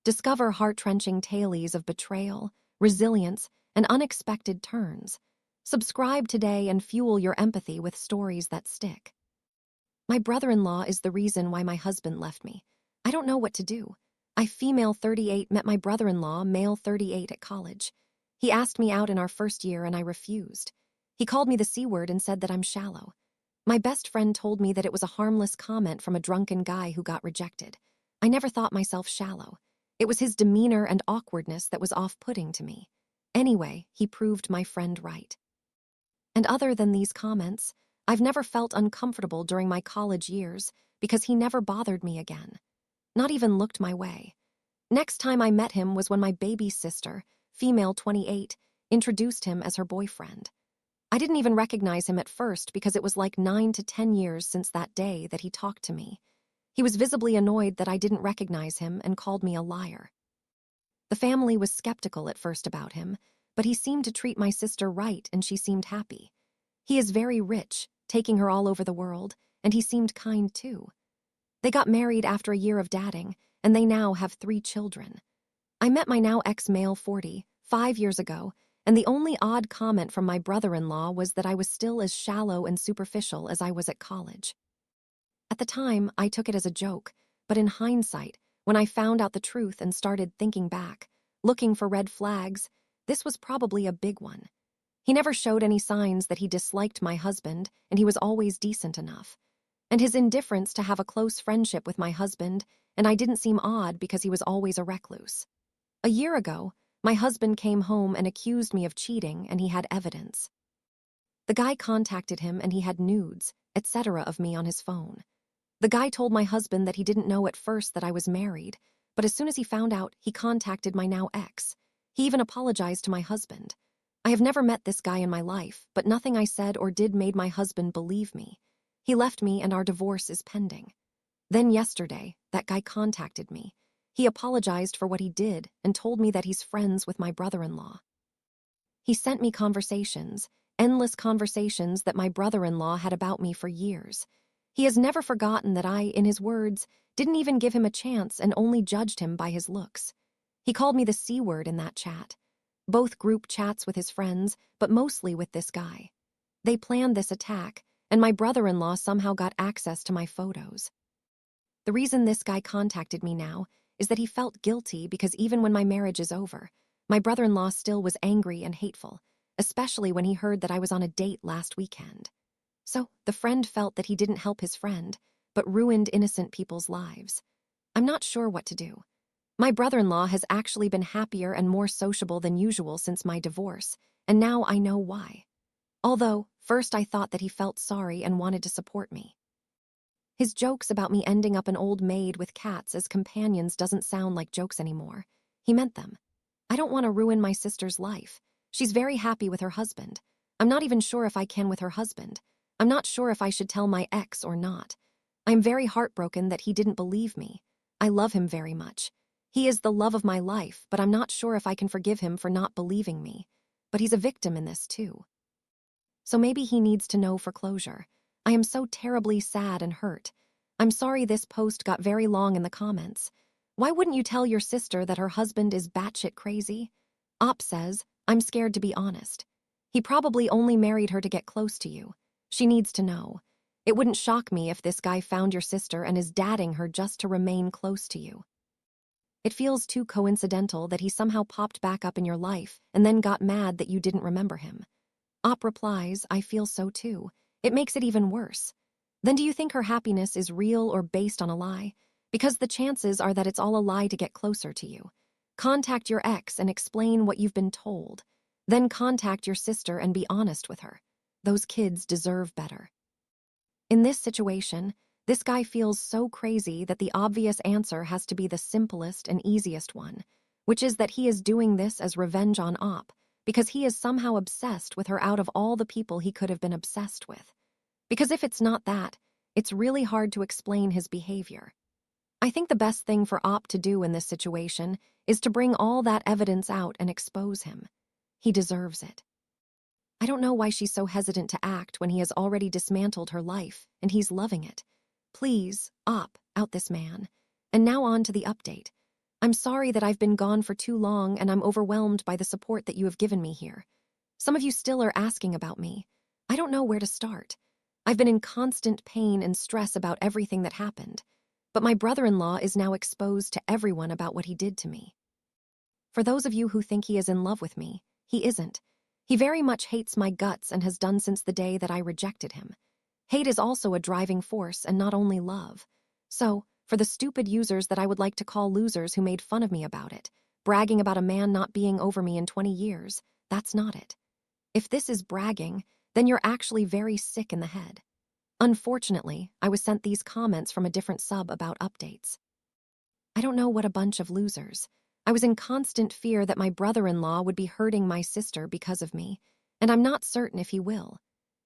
Discover heart-wrenching tales of betrayal, resilience, and unexpected turns. Subscribe today and fuel your empathy with stories that stick. My brother-in-law is the reason why my husband left me. I don't know what to do. I, female 38, met my brother-in-law, male 38, at college. He asked me out in our first year and I refused. He called me the C word and said that I'm shallow. My best friend told me that it was a harmless comment from a drunken guy who got rejected. I never thought myself shallow. It was his demeanor and awkwardness that was off-putting to me. Anyway, he proved my friend right. And other than these comments, I've never felt uncomfortable during my college years because he never bothered me again. Not even looked my way. Next time I met him was when my baby sister, female 28, introduced him as her boyfriend. I didn't even recognize him at first because it was like 9 to 10 years since that day that he talked to me. He was visibly annoyed that I didn't recognize him and called me a liar. The family was skeptical at first about him, but he seemed to treat my sister right and she seemed happy. He is very rich, taking her all over the world, and he seemed kind too. They got married after a year of dating, and they now have 3 children. I met my now ex-male 40, 5 years ago, and the only odd comment from my brother-in-law was that I was still as shallow and superficial as I was at college. At the time, I took it as a joke, but in hindsight, when I found out the truth and started thinking back, looking for red flags, this was probably a big one. He never showed any signs that he disliked my husband, and he was always decent enough. And his indifference to have a close friendship with my husband, and I didn't seem odd because he was always a recluse. A year ago, my husband came home and accused me of cheating, and he had evidence. The guy contacted him and he had nudes, etc. of me on his phone. The guy told my husband that he didn't know at first that I was married, but as soon as he found out, he contacted my now ex. He even apologized to my husband. I have never met this guy in my life, but nothing I said or did made my husband believe me. He left me and our divorce is pending. Then yesterday, that guy contacted me. He apologized for what he did and told me that he's friends with my brother-in-law. He sent me conversations, endless conversations that my brother-in-law had about me for years. He has never forgotten that I, in his words, didn't even give him a chance and only judged him by his looks. He called me the C word in that chat. Both group chats with his friends, but mostly with this guy. They planned this attack, and my brother-in-law somehow got access to my photos. The reason this guy contacted me now is that he felt guilty because even when my marriage is over, my brother-in-law still was angry and hateful, especially when he heard that I was on a date last weekend. So, the friend felt that he didn't help his friend, but ruined innocent people's lives. I'm not sure what to do. My brother-in-law has actually been happier and more sociable than usual since my divorce, and now I know why. Although, first I thought that he felt sorry and wanted to support me. His jokes about me ending up an old maid with cats as companions doesn't sound like jokes anymore. He meant them. I don't want to ruin my sister's life. She's very happy with her husband. I'm not even sure if I can with her husband. I'm not sure if I should tell my ex or not. I'm very heartbroken that he didn't believe me. I love him very much. He is the love of my life, but I'm not sure if I can forgive him for not believing me. But he's a victim in this too. So maybe he needs to know for closure. I am so terribly sad and hurt. I'm sorry this post got very long in the comments. Why wouldn't you tell your sister that her husband is batshit crazy? Op says, I'm scared to be honest. He probably only married her to get close to you. She needs to know. It wouldn't shock me if this guy found your sister and is dadding her just to remain close to you. It feels too coincidental that he somehow popped back up in your life and then got mad that you didn't remember him. Op replies, I feel so too. It makes it even worse. Then do you think her happiness is real or based on a lie? Because the chances are that it's all a lie to get closer to you. Contact your ex and explain what you've been told. Then contact your sister and be honest with her. Those kids deserve better. In this situation, this guy feels so crazy that the obvious answer has to be the simplest and easiest one, which is that he is doing this as revenge on Op, because he is somehow obsessed with her out of all the people he could have been obsessed with. Because if it's not that, it's really hard to explain his behavior. I think the best thing for Op to do in this situation is to bring all that evidence out and expose him. He deserves it. I don't know why she's so hesitant to act when he has already dismantled her life, and he's loving it. Please, Op, out this man. And now on to the update. I'm sorry that I've been gone for too long and I'm overwhelmed by the support that you have given me here. Some of you still are asking about me. I don't know where to start. I've been in constant pain and stress about everything that happened, but my brother-in-law is now exposed to everyone about what he did to me. For those of you who think he is in love with me, he isn't. He very much hates my guts and has done since the day that I rejected him. Hate is also a driving force and not only love. So, for the stupid users that I would like to call losers who made fun of me about it, bragging about a man not being over me in 20 years, that's not it. If this is bragging, then you're actually very sick in the head. Unfortunately, I was sent these comments from a different sub about updates. I don't know what a bunch of losers. I was in constant fear that my brother-in-law would be hurting my sister because of me, and I'm not certain if he will.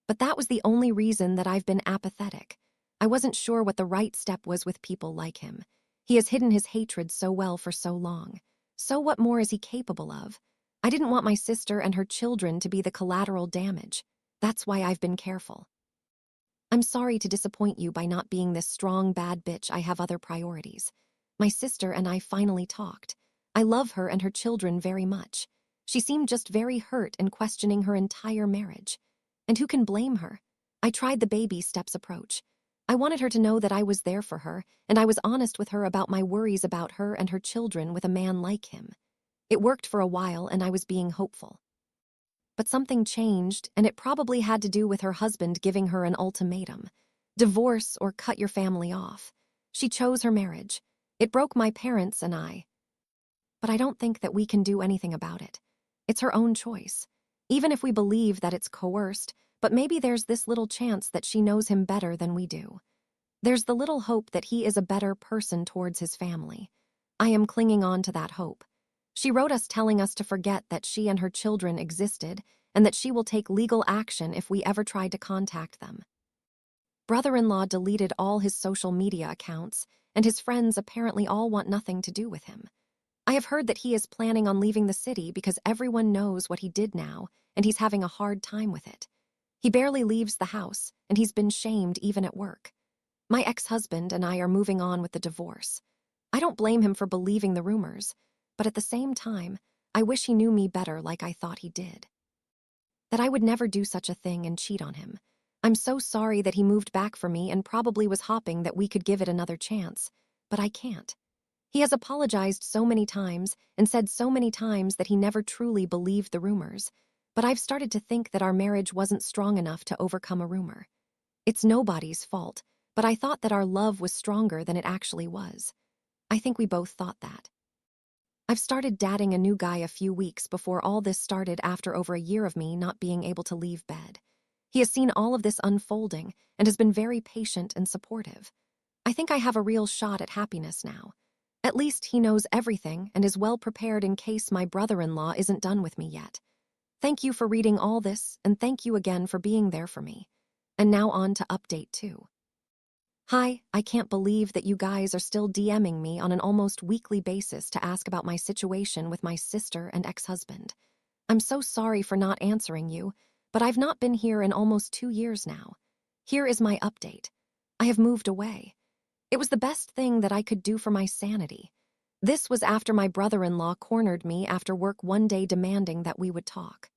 But that was the only reason that I've been apathetic. I wasn't sure what the right step was with people like him. He has hidden his hatred so well for so long. So what more is he capable of? I didn't want my sister and her children to be the collateral damage. That's why I've been careful. I'm sorry to disappoint you by not being this strong, bad bitch. I have other priorities. My sister and I finally talked. I love her and her children very much. She seemed just very hurt and questioning her entire marriage. And who can blame her? I tried the baby steps approach. I wanted her to know that I was there for her, and I was honest with her about my worries about her and her children with a man like him. It worked for a while, and I was being hopeful. But something changed, and it probably had to do with her husband giving her an ultimatum. Divorce or cut your family off. She chose her marriage. It broke my parents and I. But I don't think that we can do anything about it. It's her own choice. Even if we believe that it's coerced, but maybe there's this little chance that she knows him better than we do. There's the little hope that he is a better person towards his family. I am clinging on to that hope. She wrote us telling us to forget that she and her children existed and that she will take legal action if we ever tried to contact them. Brother-in-law deleted all his social media accounts, and his friends apparently all want nothing to do with him. I have heard that he is planning on leaving the city because everyone knows what he did now, and he's having a hard time with it. He barely leaves the house, and he's been shamed even at work. My ex-husband and I are moving on with the divorce. I don't blame him for believing the rumors, but at the same time, I wish he knew me better like I thought he did. That I would never do such a thing and cheat on him. I'm so sorry that he moved back for me and probably was hoping that we could give it another chance, but I can't. He has apologized so many times and said so many times that he never truly believed the rumors, but I've started to think that our marriage wasn't strong enough to overcome a rumor. It's nobody's fault, but I thought that our love was stronger than it actually was. I think we both thought that. I've started dating a new guy a few weeks before all this started after over a year of me not being able to leave bed. He has seen all of this unfolding and has been very patient and supportive. I think I have a real shot at happiness now. At least he knows everything and is well prepared in case my brother-in-law isn't done with me yet. Thank you for reading all this, and thank you again for being there for me. And now on to update 2. Hi, I can't believe that you guys are still DMing me on an almost weekly basis to ask about my situation with my sister and ex-husband. I'm so sorry for not answering you, but I've not been here in almost 2 years now. Here is my update. I have moved away. It was the best thing that I could do for my sanity. This was after my brother-in-law cornered me after work one day demanding that we would talk.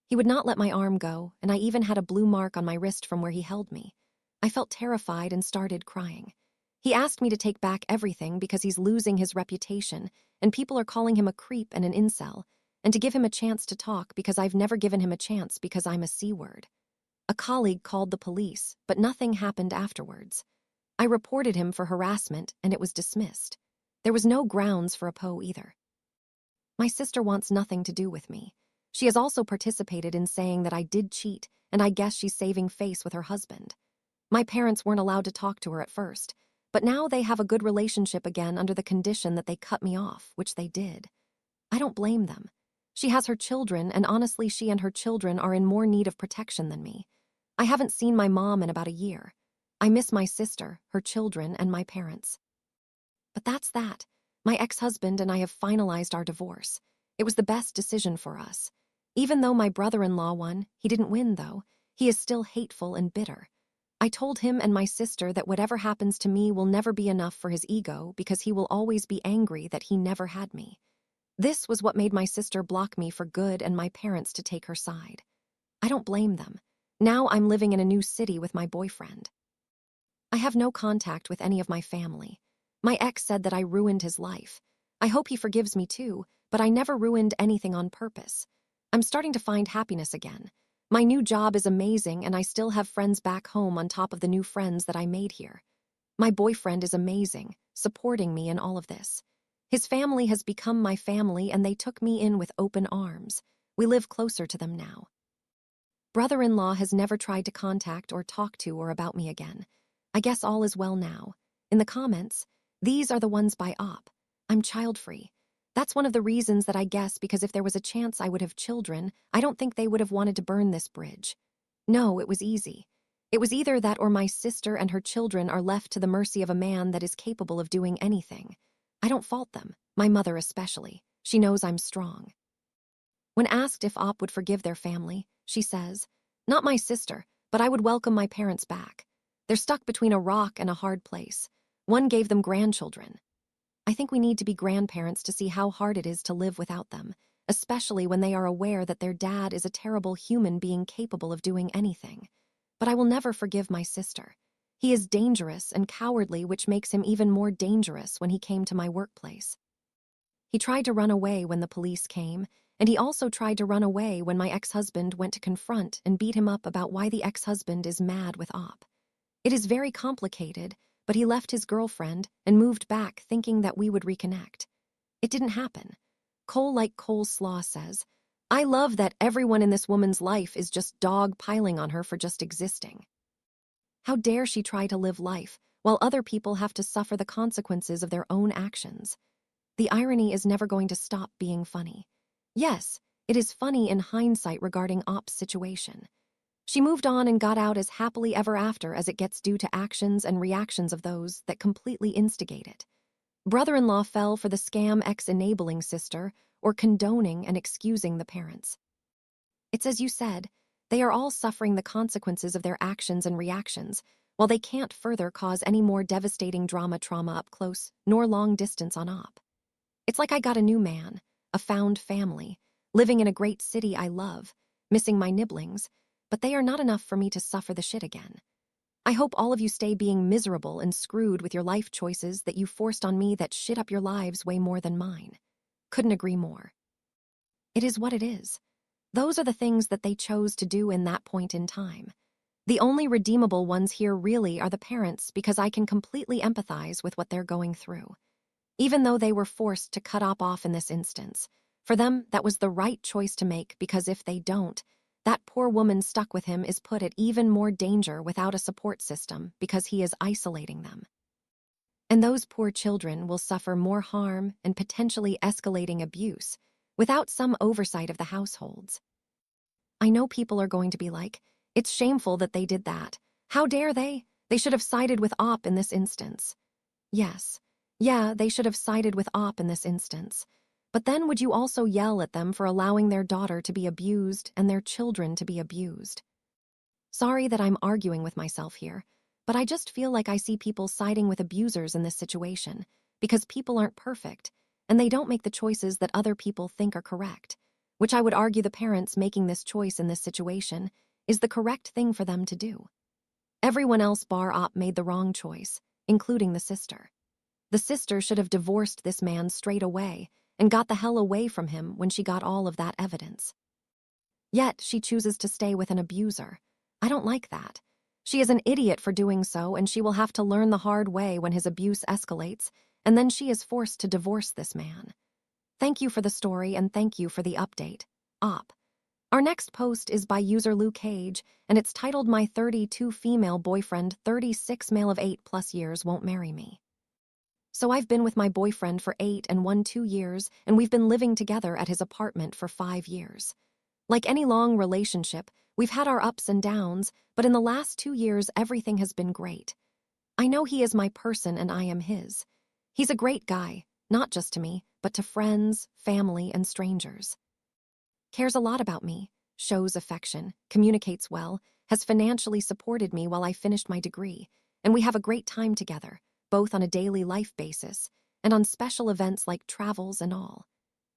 He would not let my arm go, and I even had a blue mark on my wrist from where he held me. I felt terrified and started crying. He asked me to take back everything because he's losing his reputation, and people are calling him a creep and an incel, and to give him a chance to talk because I've never given him a chance because I'm a C-word. A colleague called the police, but nothing happened afterwards. I reported him for harassment, and it was dismissed. There was no grounds for a PO either. My sister wants nothing to do with me. She has also participated in saying that I did cheat, and I guess she's saving face with her husband. My parents weren't allowed to talk to her at first, but now they have a good relationship again under the condition that they cut me off, which they did. I don't blame them. She has her children, and honestly, she and her children are in more need of protection than me. I haven't seen my mom in about a year. I miss my sister, her children, and my parents. But that's that. My ex-husband and I have finalized our divorce. It was the best decision for us. Even though my brother-in-law won, he didn't win, though. He is still hateful and bitter. I told him and my sister that whatever happens to me will never be enough for his ego because he will always be angry that he never had me. This was what made my sister block me for good and my parents to take her side. I don't blame them. Now I'm living in a new city with my boyfriend. I have no contact with any of my family. My ex said that I ruined his life. I hope he forgives me too, but I never ruined anything on purpose. I'm starting to find happiness again. My new job is amazing and I still have friends back home on top of the new friends that I made here. My boyfriend is amazing, supporting me in all of this. His family has become my family and they took me in with open arms. We live closer to them now. Brother-in-law has never tried to contact or talk to or about me again. I guess all is well now. In the comments, these are the ones by Op. I'm child-free. That's one of the reasons that I guess because if there was a chance I would have children, I don't think they would have wanted to burn this bridge. No, it was easy. It was either that or my sister and her children are left to the mercy of a man that is capable of doing anything. I don't fault them, my mother especially. She knows I'm strong. When asked if Op would forgive their family, she says, "Not my sister, but I would welcome my parents back. They're stuck between a rock and a hard place. One gave them grandchildren. I think we need to be grandparents to see how hard it is to live without them, especially when they are aware that their dad is a terrible human being capable of doing anything. But I will never forgive my sister. He is dangerous and cowardly, which makes him even more dangerous when he came to my workplace. He tried to run away when the police came, and he also tried to run away when my ex-husband went to confront and beat him up about why the ex-husband is mad with Op. It is very complicated, but he left his girlfriend and moved back thinking that we would reconnect. It didn't happen. Cole like Coleslaw says, "I love that everyone in this woman's life is just dog piling on her for just existing. How dare she try to live life while other people have to suffer the consequences of their own actions? The irony is never going to stop being funny. Yes, it is funny in hindsight regarding Op's situation. She moved on and got out as happily ever after as it gets due to actions and reactions of those that completely instigate it. Brother-in-law fell for the scam ex-enabling sister or condoning and excusing the parents. It's as you said, they are all suffering the consequences of their actions and reactions, while they can't further cause any more devastating trauma up close nor long distance on Op. It's like I got a new man, a found family, living in a great city I love, missing my nibblings, but they are not enough for me to suffer the shit again. I hope all of you stay being miserable and screwed with your life choices that you forced on me that shit up your lives way more than mine. Couldn't agree more. It is what it is. Those are the things that they chose to do in that point in time. The only redeemable ones here really are the parents because I can completely empathize with what they're going through. Even though they were forced to cut Op off in this instance, for them that was the right choice to make because if they don't, that poor woman stuck with him is put at even more danger without a support system because he is isolating them. And those poor children will suffer more harm and potentially escalating abuse without some oversight of the households. I know people are going to be like, "It's shameful that they did that. How dare they? They should have sided with Op in this instance." Yes. Yeah, they should have sided with Op in this instance. But then would you also yell at them for allowing their daughter to be abused and their children to be abused? Sorry that I'm arguing with myself here, but I just feel like I see people siding with abusers in this situation because people aren't perfect and they don't make the choices that other people think are correct, which I would argue the parents making this choice in this situation is the correct thing for them to do. Everyone else bar Op made the wrong choice, including the sister. The sister should have divorced this man straight away and got the hell away from him when she got all of that evidence. Yet she chooses to stay with an abuser. I don't like that. She is an idiot for doing so, and she will have to learn the hard way when his abuse escalates, and then she is forced to divorce this man. Thank you for the story and thank you for the update. Op. Our next post is by user Lou Cage, and it's titled "My 32 female boyfriend, 36 male of 8+ years won't marry me." So I've been with my boyfriend for 8 and 2 years, and we've been living together at his apartment for 5 years. Like any long relationship, we've had our ups and downs, but in the last 2 years, everything has been great. I know he is my person and I am his. He's a great guy, not just to me, but to friends, family, and strangers. Cares a lot about me, shows affection, communicates well, has financially supported me while I finished my degree, and we have a great time together, both on a daily life basis and on special events like travels and all.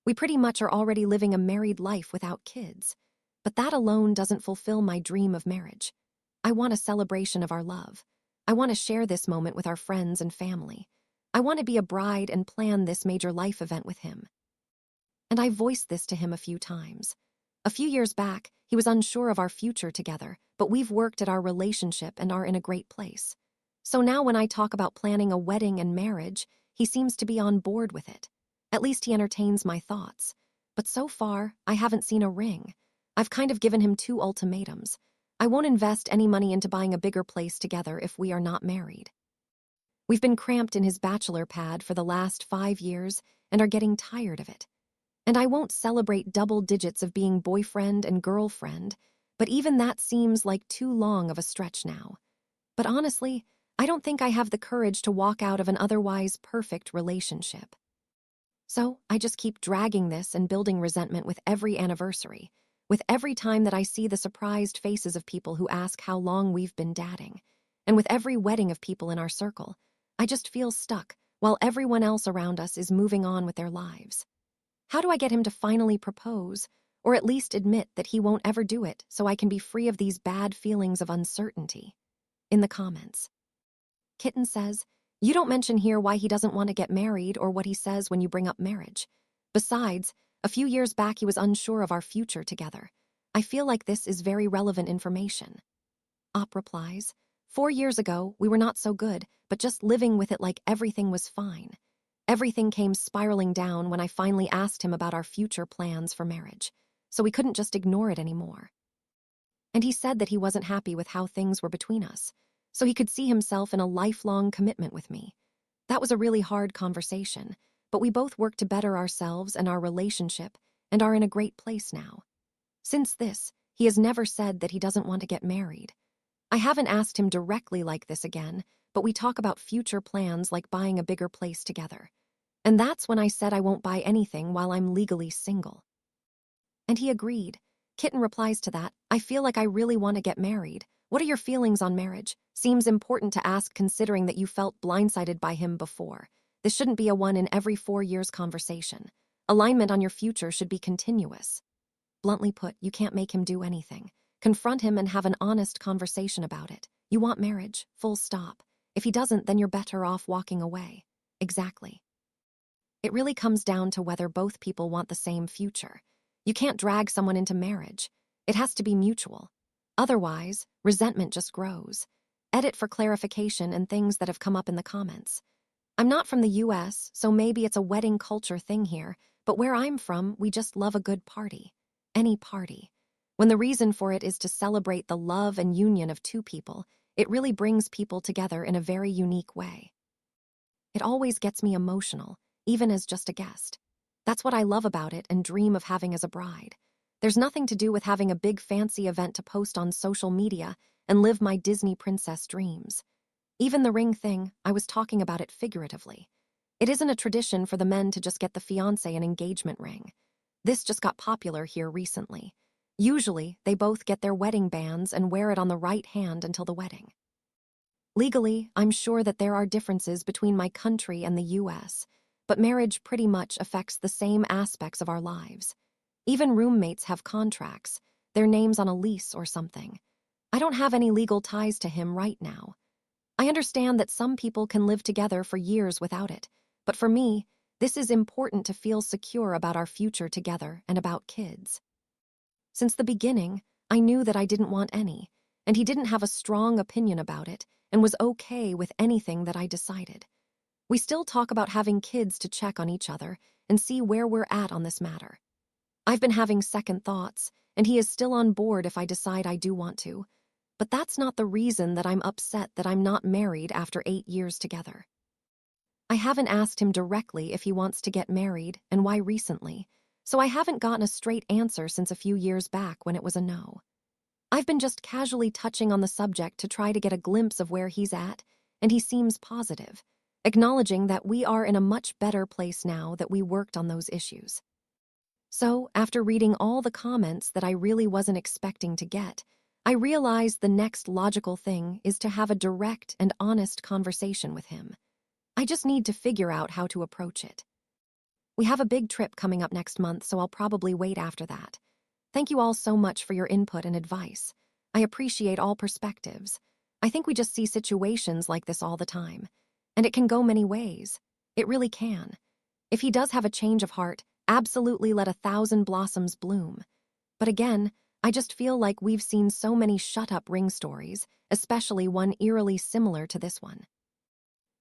We pretty much are already living a married life without kids, but that alone doesn't fulfill my dream of marriage. I want a celebration of our love. I want to share this moment with our friends and family. I want to be a bride and plan this major life event with him. And I voiced this to him a few times. A few years back, he was unsure of our future together, but we've worked at our relationship and are in a great place. So now when I talk about planning a wedding and marriage, he seems to be on board with it. At least he entertains my thoughts. But so far, I haven't seen a ring. I've kind of given him 2 ultimatums. I won't invest any money into buying a bigger place together if we are not married. We've been cramped in his bachelor pad for the last 5 years and are getting tired of it. And I won't celebrate double digits of being boyfriend and girlfriend, but even that seems like too long of a stretch now. But honestly, I don't think I have the courage to walk out of an otherwise perfect relationship. So I just keep dragging this and building resentment with every anniversary, with every time that I see the surprised faces of people who ask how long we've been dating, and with every wedding of people in our circle. I just feel stuck while everyone else around us is moving on with their lives. How do I get him to finally propose, or at least admit that he won't ever do it so I can be free of these bad feelings of uncertainty? In the comments. Kitten says, "You don't mention here why he doesn't want to get married or what he says when you bring up marriage. Besides, a few years back he was unsure of our future together. I feel like this is very relevant information." Op replies, 4 years ago, we were not so good, but just living with it like everything was fine. Everything came spiraling down when I finally asked him about our future plans for marriage, so we couldn't just ignore it anymore. And he said that he wasn't happy with how things were between us, so he could see himself in a lifelong commitment with me. That was a really hard conversation, but we both worked to better ourselves and our relationship and are in a great place now. Since this, he has never said that he doesn't want to get married. I haven't asked him directly like this again, but we talk about future plans like buying a bigger place together. And that's when I said I won't buy anything while I'm legally single. And he agreed. Kitten replies to that, "I feel like I really want to get married. What are your feelings on marriage? Seems important to ask considering that you felt blindsided by him before. This shouldn't be a one in every 4 years conversation. Alignment on your future should be continuous." Bluntly put, you can't make him do anything. Confront him and have an honest conversation about it. You want marriage, full stop. If he doesn't, then you're better off walking away. Exactly. It really comes down to whether both people want the same future. You can't drag someone into marriage. It has to be mutual. Otherwise, resentment just grows. Edit for clarification and things that have come up in the comments. I'm not from the US, so maybe it's a wedding culture thing here, but where I'm from, we just love a good party. Any party. When the reason for it is to celebrate the love and union of 2 people, it really brings people together in a very unique way. It always gets me emotional, even as just a guest. That's what I love about it and dream of having as a bride. There's nothing to do with having a big fancy event to post on social media and live my Disney princess dreams. Even the ring thing, I was talking about it figuratively. It isn't a tradition for the men to just get the fiancé an engagement ring. This just got popular here recently. Usually, they both get their wedding bands and wear it on the right hand until the wedding. Legally, I'm sure that there are differences between my country and the US, but marriage pretty much affects the same aspects of our lives. Even roommates have contracts, their names on a lease or something. I don't have any legal ties to him right now. I understand that some people can live together for years without it, but for me, this is important to feel secure about our future together and about kids. Since the beginning, I knew that I didn't want any, and he didn't have a strong opinion about it and was okay with anything that I decided. We still talk about having kids to check on each other and see where we're at on this matter. I've been having second thoughts, and he is still on board if I decide I do want to, but that's not the reason that I'm upset that I'm not married after 8 years together. I haven't asked him directly if he wants to get married and why recently, so I haven't gotten a straight answer since a few years back when it was a no. I've been just casually touching on the subject to try to get a glimpse of where he's at, and he seems positive, acknowledging that we are in a much better place now that we worked on those issues. So, after reading all the comments that I really wasn't expecting to get, I realized the next logical thing is to have a direct and honest conversation with him. I just need to figure out how to approach it. We have a big trip coming up next month, so I'll probably wait after that. Thank you all so much for your input and advice. I appreciate all perspectives. I think we just see situations like this all the time. And it can go many ways. It really can. If he does have a change of heart, absolutely let 1,000 blossoms bloom. But again, I just feel like we've seen so many shut-up ring stories, especially one eerily similar to this one.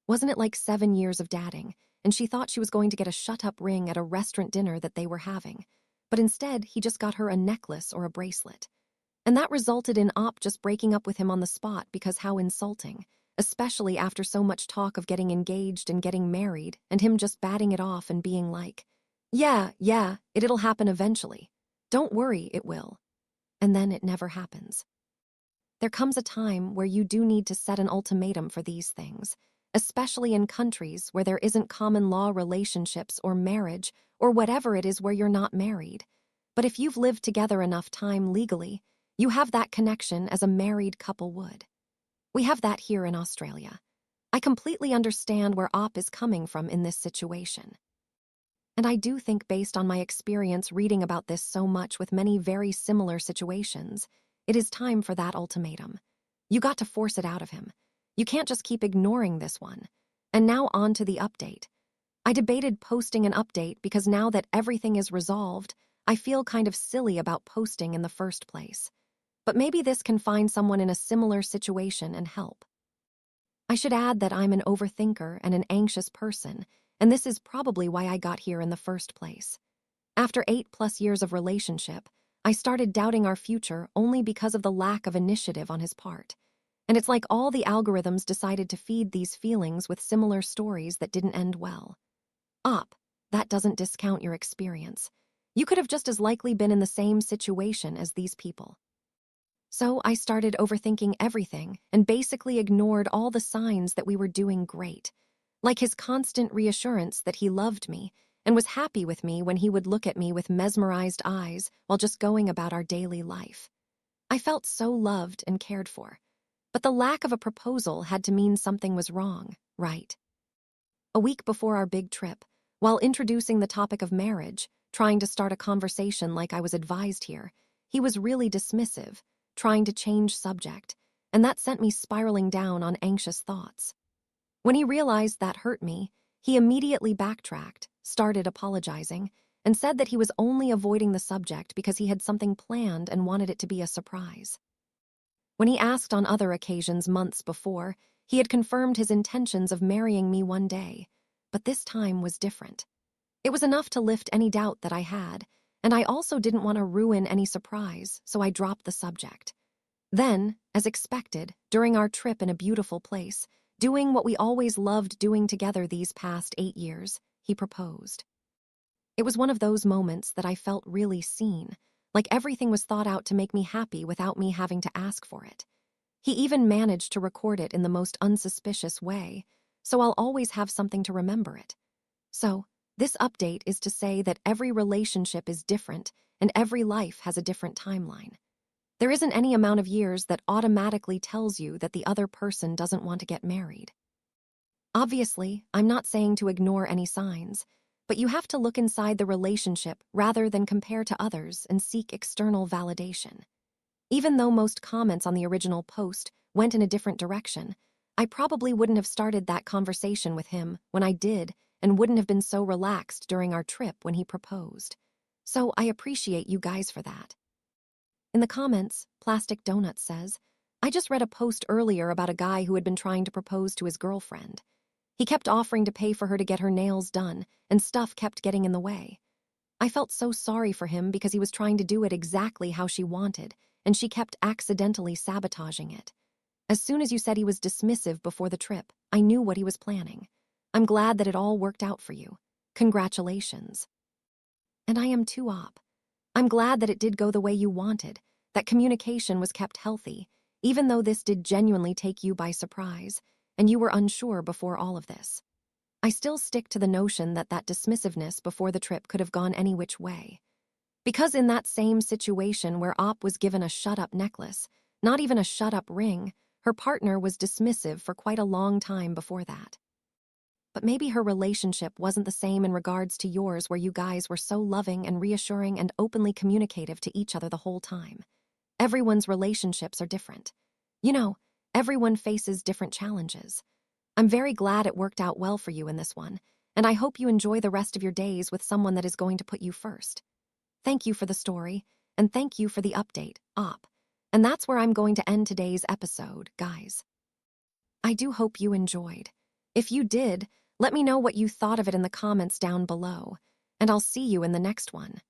Wasn't it like 7 years of dating, and she thought she was going to get a shut-up ring at a restaurant dinner that they were having, but instead he just got her a necklace or a bracelet. And that resulted in Op just breaking up with him on the spot because how insulting, especially after so much talk of getting engaged and getting married, and him just batting it off and being like, yeah, it'll happen eventually. Don't worry, it will. And then it never happens. There comes a time where you do need to set an ultimatum for these things, especially in countries where there isn't common law relationships or marriage or whatever it is where you're not married. But if you've lived together enough time legally, you have that connection as a married couple would. We have that here in Australia. I completely understand where Op is coming from in this situation. And I do think, based on my experience reading about this so much with many very similar situations, it is time for that ultimatum. You got to force it out of him. You can't just keep ignoring this one. And now on to the update. I debated posting an update because now that everything is resolved, I feel kind of silly about posting in the first place. But maybe this can find someone in a similar situation and help. I should add that I'm an overthinker and an anxious person, and this is probably why I got here in the first place. After 8+ years of relationship, I started doubting our future only because of the lack of initiative on his part. And it's like all the algorithms decided to feed these feelings with similar stories that didn't end well. Op, that doesn't discount your experience. You could have just as likely been in the same situation as these people. So I started overthinking everything and basically ignored all the signs that we were doing great, like his constant reassurance that he loved me and was happy with me when he would look at me with mesmerized eyes while just going about our daily life. I felt so loved and cared for. But the lack of a proposal had to mean something was wrong, right? A week before our big trip, while introducing the topic of marriage, trying to start a conversation like I was advised here, he was really dismissive, trying to change subject, and that sent me spiraling down on anxious thoughts. When he realized that hurt me, he immediately backtracked, started apologizing, and said that he was only avoiding the subject because he had something planned and wanted it to be a surprise. When he asked on other occasions months before, he had confirmed his intentions of marrying me one day, but this time was different. It was enough to lift any doubt that I had, and I also didn't want to ruin any surprise, so I dropped the subject. Then, as expected, during our trip in a beautiful place, doing what we always loved doing together these past 8 years, he proposed. It was one of those moments that I felt really seen, like everything was thought out to make me happy without me having to ask for it. He even managed to record it in the most unsuspicious way, so I'll always have something to remember it. So, this update is to say that every relationship is different and every life has a different timeline. There isn't any amount of years that automatically tells you that the other person doesn't want to get married. Obviously, I'm not saying to ignore any signs, but you have to look inside the relationship rather than compare to others and seek external validation. Even though most comments on the original post went in a different direction, I probably wouldn't have started that conversation with him when I did and wouldn't have been so relaxed during our trip when he proposed. So I appreciate you guys for that. In the comments, Plastic Donut says, I just read a post earlier about a guy who had been trying to propose to his girlfriend. He kept offering to pay for her to get her nails done, and stuff kept getting in the way. I felt so sorry for him because he was trying to do it exactly how she wanted, and she kept accidentally sabotaging it. As soon as you said he was dismissive before the trip, I knew what he was planning. I'm glad that it all worked out for you. Congratulations. And I am too, Op. I'm glad that it did go the way you wanted, that communication was kept healthy, even though this did genuinely take you by surprise, and you were unsure before all of this. I still stick to the notion that dismissiveness before the trip could have gone any which way. Because in that same situation where Op was given a shut-up necklace, not even a shut-up ring, her partner was dismissive for quite a long time before that. But maybe her relationship wasn't the same in regards to yours, where you guys were so loving and reassuring and openly communicative to each other the whole time. Everyone's relationships are different. You know, everyone faces different challenges. I'm very glad it worked out well for you in this one, and I hope you enjoy the rest of your days with someone that is going to put you first. Thank you for the story, and thank you for the update, Op. And that's where I'm going to end today's episode, guys. I do hope you enjoyed. If you did, let me know what you thought of it in the comments down below, and I'll see you in the next one.